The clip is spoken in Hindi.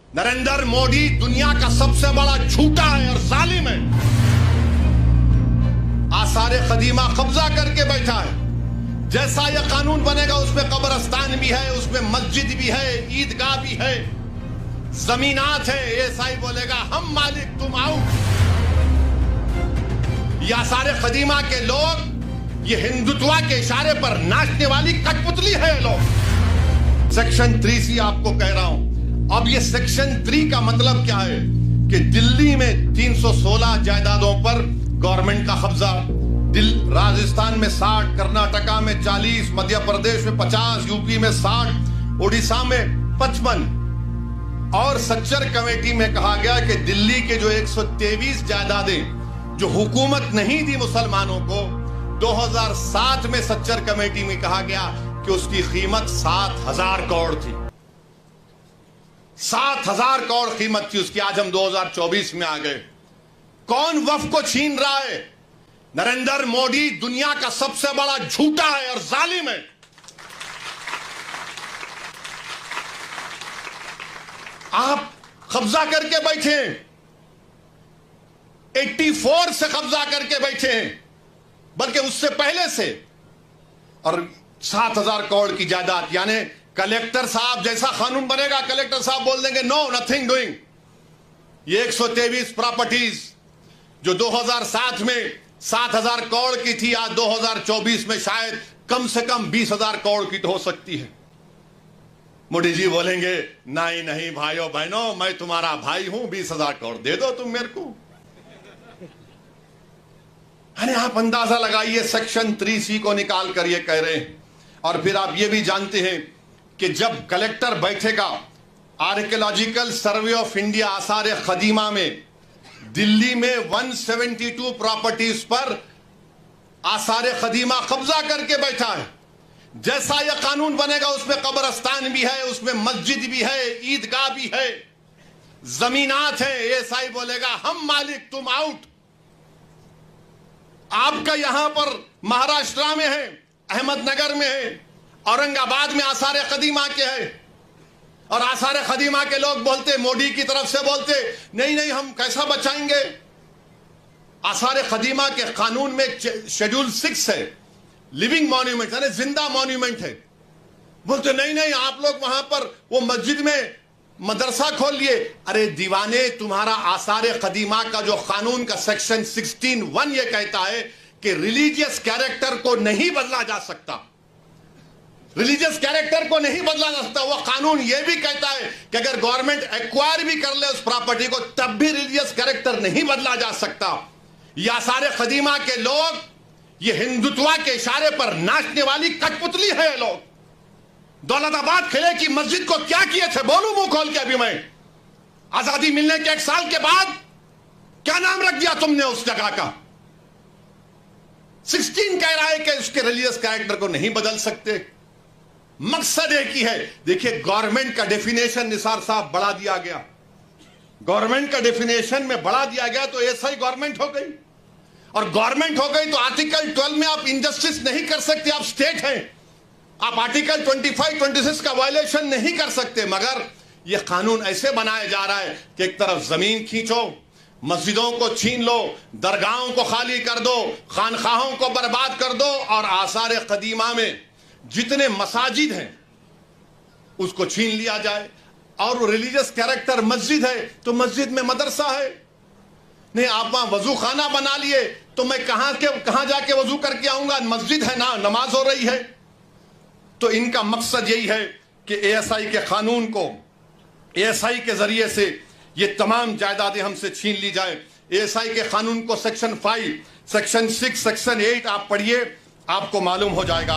नरेंद्र मोदी दुनिया का सबसे बड़ा झूठा है और जालिम है। आसारे कदीमा कब्जा करके बैठा है। जैसा यह कानून बनेगा उसमें कब्रिस्तान भी है, उसमें मस्जिद भी है, ईदगाह भी है, जमीनात है। एएसआई बोलेगा हम मालिक तुम आओ। ये आसारे कदीमा के लोग ये हिंदुत्व के इशारे पर नाचने वाली कठपुतली है लोग। सेक्शन 3C आपको कह रहा हूं। अब ये सेक्शन 3 का मतलब क्या है कि दिल्ली में 316 जायदादों पर गवर्नमेंट का कब्जा, राजस्थान में 60, कर्नाटका में 40, मध्य प्रदेश में 50, यूपी में 60, उड़ीसा में 55। और सच्चर कमेटी में कहा गया कि दिल्ली के जो 123 जायदादें जो हुकूमत नहीं दी मुसलमानों को, 2007 में सच्चर कमेटी में कहा गया कि उसकी कीमत 7,000 करोड़ थी। 7,000 करोड़ कीमत थी उसकी। आज हम 2024 में आ गए। कौन वक्फ को छीन रहा है? नरेंद्र मोदी दुनिया का सबसे बड़ा झूठा है और जालिम है। आप कब्जा करके बैठे हैं, 84 से कब्जा करके बैठे हैं, बल्कि उससे पहले से। और 7,000 करोड़ की जायदाद, यानी कलेक्टर साहब जैसा कानून बनेगा, कलेक्टर साहब बोल देंगे नो नथिंग डूइंग। ये 123 प्रॉपर्टीज जो 2007 में 7,000 करोड़ की थी, आज 2024 में शायद कम से कम 20,000 करोड़ की तो हो सकती है। मोदी जी बोलेंगे नहीं नहीं भाइयों बहनों, मैं तुम्हारा भाई हूं, 20,000 करोड़ दे दो तुम मेरे को। अरे आप अंदाजा लगाइए, सेक्शन 3C को निकाल कर ये कह रहे हैं। और फिर आप ये भी जानते हैं कि जब कलेक्टर बैठेगा, आर्कियोलॉजिकल सर्वे ऑफ इंडिया आसार कदीमा में दिल्ली में 172 प्रॉपर्टीज पर आसार कदीमा कब्जा करके बैठा है। जैसा यह कानून बनेगा उसमें कब्रिस्तान भी है, उसमें मस्जिद भी है, ईदगाह भी है, जमीनात है। एएसआई बोलेगा हम मालिक तुम आउट। आपका यहां पर महाराष्ट्र में है, अहमदनगर में है, औरंगाबाद में आसार कदीमा के है। और आसार कदीमा के लोग बोलते, मोदी की तरफ से बोलते नहीं नहीं हम कैसा बचाएंगे। आसार कदीमा के कानून में शेड्यूल 6 है, लिविंग मॉन्यूमेंट यानी जिंदा मॉन्यूमेंट है। बोलते नहीं नहीं आप लोग वहां पर वो मस्जिद में मदरसा खोल लिए। अरे दीवाने, तुम्हारा आसार कदीमा का जो कानून का सेक्शन 16(1) ये कहता है कि रिलीजियस कैरेक्टर को नहीं बदला जा सकता। रिलीजियस कैरेक्टर को नहीं बदला जा सकता। वह कानून यह भी कहता है कि अगर गवर्नमेंट एक्वायर भी कर ले उस प्रॉपर्टी को, तब भी रिलीजियस कैरेक्टर नहीं बदला जा सकता। यह आसार कदीमा के लोग ये हिंदुत्व के इशारे पर नाचने वाली कठपुतली है। लोग दौलताबाद किले की मस्जिद को क्या किए थे, बोलूं मुंह खोल के? अभी मैं आजादी मिलने के 1 साल के बाद क्या नाम रख दिया तुमने उस जगह का? 16 कह रहा है कि उसके रिलीजियस कैरेक्टर को नहीं बदल सकते। मकसद एक ही है। देखिए, गवर्नमेंट का डेफिनेशन निसार साहब बढ़ा दिया गया। गवर्नमेंट का डेफिनेशन में बढ़ा दिया गया तो ऐसा ही गवर्नमेंट हो गई। और गवर्नमेंट हो गई तो आर्टिकल 12 में आप इनजस्टिस नहीं कर सकते, आप स्टेट हैं। आप आर्टिकल 25, 26 का वायलेशन नहीं कर सकते। मगर यह कानून ऐसे बनाया जा रहा है कि एक तरफ जमीन खींचो, मस्जिदों को छीन लो, दरगाहों को खाली कर दो, खानखाहों को बर्बाद कर दो, और आसार कदीमा में जितने मसाजिद हैं उसको छीन लिया जाए। और रिलीजियस कैरेक्टर मस्जिद है तो मस्जिद में मदरसा है। नहीं, आप वहां वजू खाना बना लिए तो मैं कहां जाके वजू करके आऊंगा? मस्जिद है ना, नमाज हो रही है। तो इनका मकसद यही है कि एएसआई के कानून को, एएसआई के जरिए से ये तमाम जायदादें हमसे छीन ली जाए। एएसआई के कानून को सेक्शन 5, सेक्शन 6, सेक्शन 8 आप पढ़िए, आपको मालूम हो जाएगा।